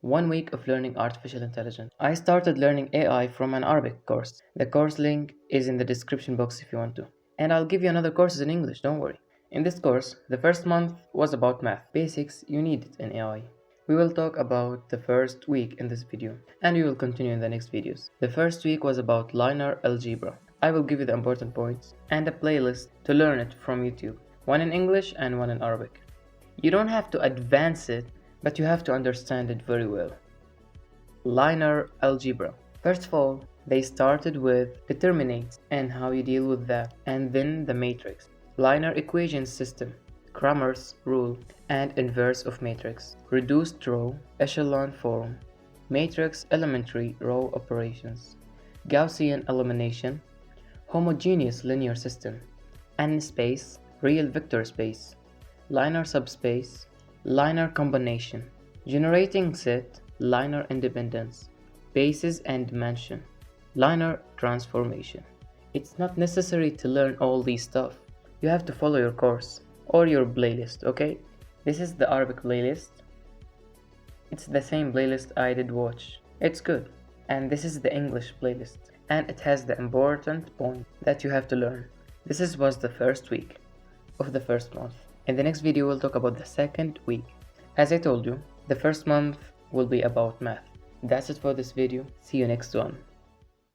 1 week of learning artificial intelligence. I started learning AI from an Arabic course. The course link is in the description box if you want to. And I'll give you another courses in English, don't worry. In this course, the first month was about math, basics you need it in AI. We will talk about the first week in this video, and we will continue in the next videos. The first week was about linear algebra. I will give you the important points and a playlist to learn it from YouTube, one in English and one in Arabic. You don't have to advance it, but you have to understand it very well. Linear algebra. First of all, they started with determinants and how you deal with that, and then the matrix, linear equation system, Cramer's rule, and inverse of matrix, reduced row, echelon form, matrix elementary row operations, Gaussian elimination, homogeneous linear system, n-space, real vector space, linear subspace, linear combination, generating set, linear independence, basis and dimension, linear transformation. It's not necessary to learn all these stuff. You have to follow your course or your playlist, okay? This is the Arabic playlist. It's the same playlist I did watch. It's good. And this is the English playlist. And it has the important point that you have to learn. Was the first week of the first month. In the next video, we'll talk about the second week. As I told you, the first month will be about math. That's it for this video. See you next one.